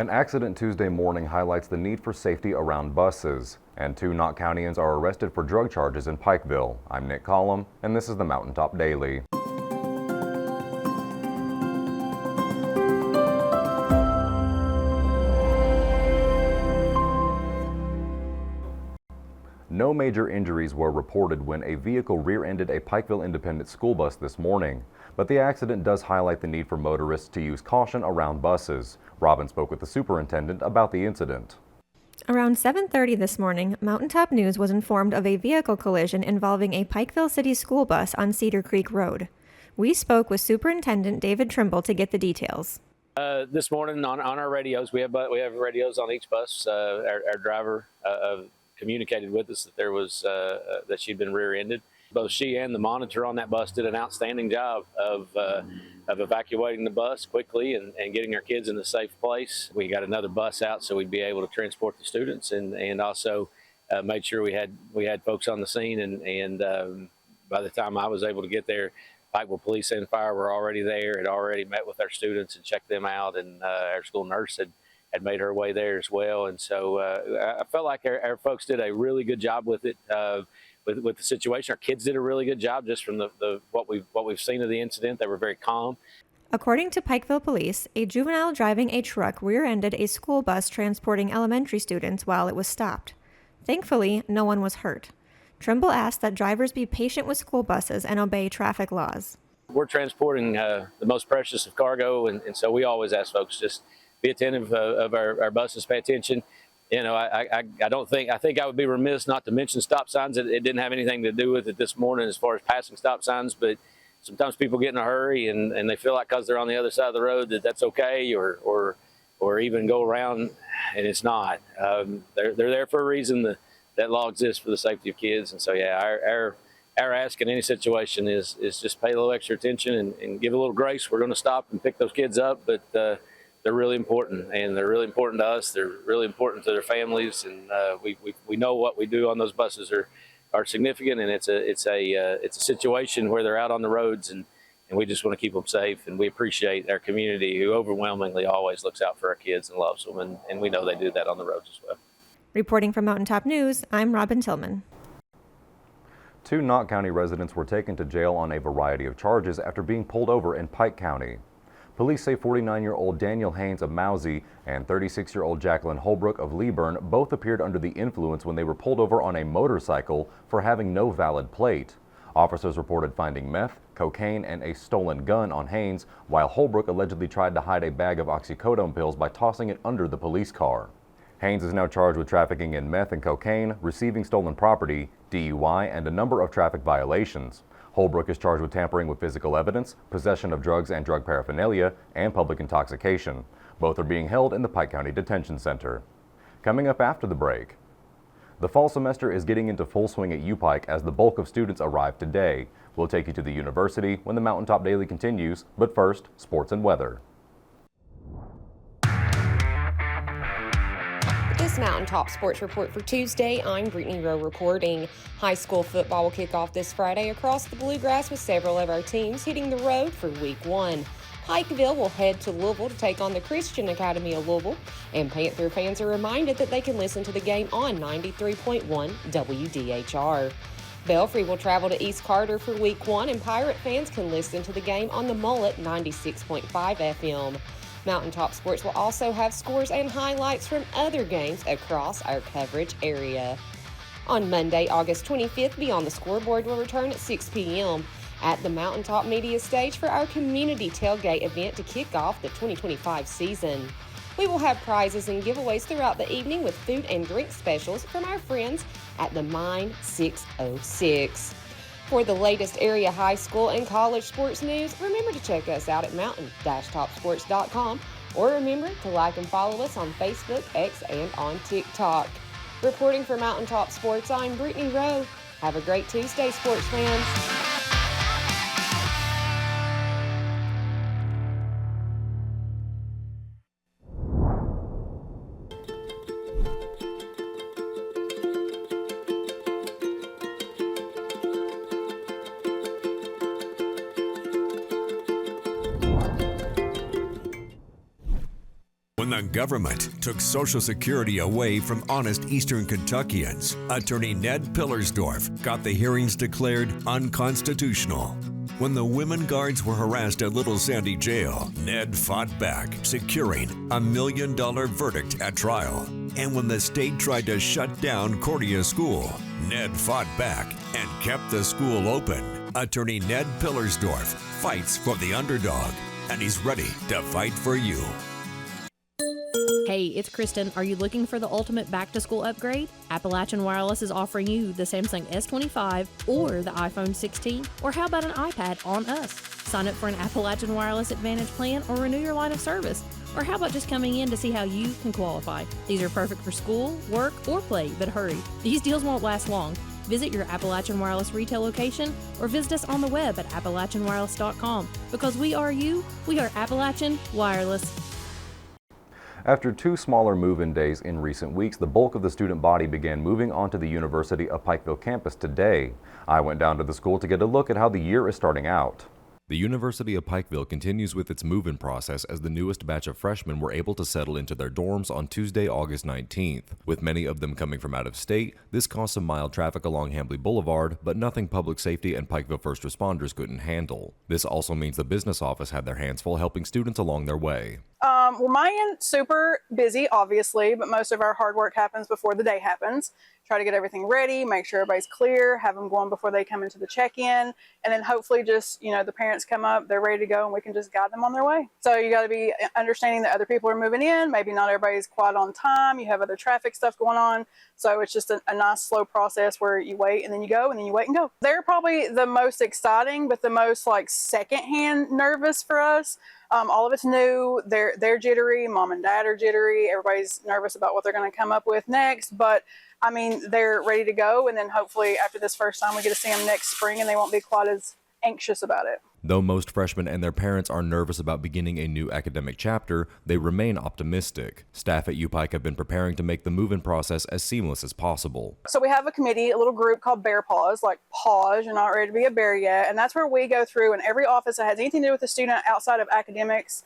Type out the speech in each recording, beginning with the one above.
An accident Tuesday morning highlights the need for safety around buses, and 2 Knott Countians are arrested for drug charges in Pikeville. I'm Nick Collum, and this is the Mountaintop Daily. No major injuries were reported when a vehicle rear-ended a Pikeville Independent school bus this morning, but the accident does highlight the need for motorists to use caution around buses. Robin spoke with the superintendent about the incident. Around 7:30 this morning, Mountaintop News was informed of a vehicle collision involving a Pikeville City school bus on Cedar Creek Road. We spoke with Superintendent David Trimble to get the details. This morning on our radios, we have radios on each bus. Our driver communicated with us that there was that she'd been rear-ended. Both she and the monitor on that bus did an outstanding job of evacuating the bus quickly and getting our kids in a safe place. We got another bus out so we'd be able to transport the students, and also made sure we had folks on the scene. And by the time I was able to get there, Pikeville Police and Fire were already there, had already met with our students and checked them out, and our school nurse had made her way there as well. And so I felt like our folks did a really good job with it, with the situation. Our kids did a really good job just from what we've seen of the incident. They were very calm. According to Pikeville Police, a juvenile driving a truck rear-ended a school bus transporting elementary students while it was stopped. Thankfully, no one was hurt. Trimble asked that drivers be patient with school buses and obey traffic laws. We're transporting the most precious of cargo, and so we always ask folks just be attentive of our buses, pay attention. You know, I think I would be remiss not to mention stop signs. It didn't have anything to do with it this morning as far as passing stop signs, but sometimes people get in a hurry and they feel like because they're on the other side of the road that's okay, or even go around, and it's not. They're there for a reason. That law exists for the safety of kids, and so yeah, our ask in any situation is just pay a little extra attention and give a little grace. We're going to stop and pick those kids up, but they're really important, and they're really important to us. They're really important to their families, and we know what we do on those buses are significant, and it's a situation where they're out on the roads, and we just want to keep them safe. And we appreciate our community, who overwhelmingly always looks out for our kids and loves them, and we know they do that on the roads as well. Reporting from Mountaintop News, I'm Robin Tillman. 2 Knott County residents were taken to jail on a variety of charges after being pulled over in Pike County. Police say 49-year-old Daniel Haynes of Mousy and 36-year-old Jacqueline Holbrook of Leeburn both appeared under the influence when they were pulled over on a motorcycle for having no valid plate. Officers reported finding meth, cocaine, and a stolen gun on Haynes, while Holbrook allegedly tried to hide a bag of oxycodone pills by tossing it under the police car. Haynes is now charged with trafficking in meth and cocaine, receiving stolen property, DUI, and a number of traffic violations. Holbrook is charged with tampering with physical evidence, possession of drugs and drug paraphernalia, and public intoxication. Both are being held in the Pike County Detention Center. Coming up after the break, the fall semester is getting into full swing at UPike as the bulk of students arrive today. We'll take you to the university when the Mountaintop Daily continues, but first, sports and weather. This Mountaintop Sports Report for Tuesday, I'm Brittany Rowe reporting. High school football will kick off this Friday across the Bluegrass with several of our teams hitting the road for Week 1. Pikeville will head to Louisville to take on the Christian Academy of Louisville, and Panther fans are reminded that they can listen to the game on 93.1 WDHR. Belfry will travel to East Carter for Week 1, and Pirate fans can listen to the game on the Mullet 96.5 FM. Mountaintop Sports will also have scores and highlights from other games across our coverage area. On Monday, August 25th, Beyond the Scoreboard will return at 6 p.m. at the Mountaintop Media Stage for our community tailgate event to kick off the 2025 season. We will have prizes and giveaways throughout the evening with food and drink specials from our friends at the Mine 606. For the latest area high school and college sports news, remember to check us out at mountain-topsports.com, or remember to like and follow us on Facebook, X, and on TikTok. Reporting for Mountaintop Sports, I'm Brittany Rowe. Have a great Tuesday, sports fans. When the government took Social Security away from honest Eastern Kentuckians, Attorney Ned Pillersdorf got the hearings declared unconstitutional. When the women guards were harassed at Little Sandy Jail, Ned fought back, securing a $1 million verdict at trial. And when the state tried to shut down Cordia School, Ned fought back and kept the school open. Attorney Ned Pillersdorf fights for the underdog, and he's ready to fight for you. Hey, it's Kristen. Are you looking for the ultimate back-to-school upgrade? Appalachian Wireless is offering you the Samsung S25 or the iPhone 16, or how about an iPad on us? Sign up for an Appalachian Wireless Advantage plan or renew your line of service. Or how about just coming in to see how you can qualify? These are perfect for school, work, or play, but hurry. These deals won't last long. Visit your Appalachian Wireless retail location or visit us on the web at appalachianwireless.com. Because we are you, we are Appalachian Wireless. After 2 smaller move-in days in recent weeks, the bulk of the student body began moving onto the University of Pikeville campus today. I went down to the school to get a look at how the year is starting out. The University of Pikeville continues with its move-in process as the newest batch of freshmen were able to settle into their dorms on Tuesday, August 19th. With many of them coming from out of state, this caused some mild traffic along Hambly Boulevard, but nothing public safety and Pikeville first responders couldn't handle. This also means the business office had their hands full helping students along their way. Well, my end, super busy, obviously, but most of our hard work happens before the day happens. Try to get everything ready, make sure everybody's clear, have them going before they come into the check-in, and then hopefully just, the parents come up, they're ready to go, and we can just guide them on their way. So you got to be understanding that other people are moving in. Maybe not everybody's quite on time. You have other traffic stuff going on. So it's just a nice, slow process where you wait, and then you go, and then you wait and go. They're probably the most exciting, but the most, secondhand nervous for us. All of it's new. They're jittery. Mom and dad are jittery. Everybody's nervous about what they're going to come up with next. But, they're ready to go. And then hopefully after this first time, we get to see them next spring and they won't be quite as anxious about it. Though most freshmen and their parents are nervous about beginning a new academic chapter, they remain optimistic. Staff at UPike have been preparing to make the move-in process as seamless as possible. So we have a committee, a little group called Bear Paws, like pause, you're not ready to be a bear yet. And that's where we go through, and every office that has anything to do with the student outside of academics,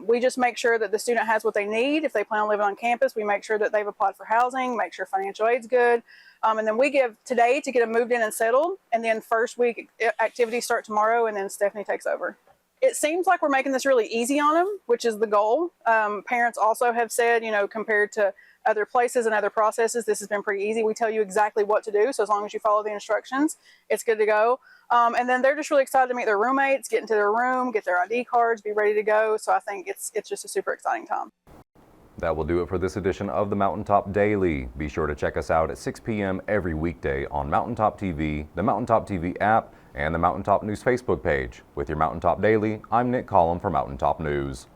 we just make sure that the student has what they need. If they plan on living on campus, we make sure that they've applied for housing, make sure financial aid's good. And then we give today to get them moved in and settled. And then first week activities start tomorrow, and then Stephanie takes over. It seems like we're making this really easy on them, which is the goal. Parents also have said, compared to other places and other processes, this has been pretty easy. We tell you exactly what to do. So as long as you follow the instructions, it's good to go. And then they're just really excited to meet their roommates, get into their room, get their ID cards, be ready to go. So I think it's just a super exciting time. That will do it for this edition of the Mountaintop Daily. Be sure to check us out at 6 p.m. every weekday on Mountaintop TV, the Mountaintop TV app, and the Mountaintop News Facebook page. With your Mountaintop Daily, I'm Nick Collum for Mountaintop News.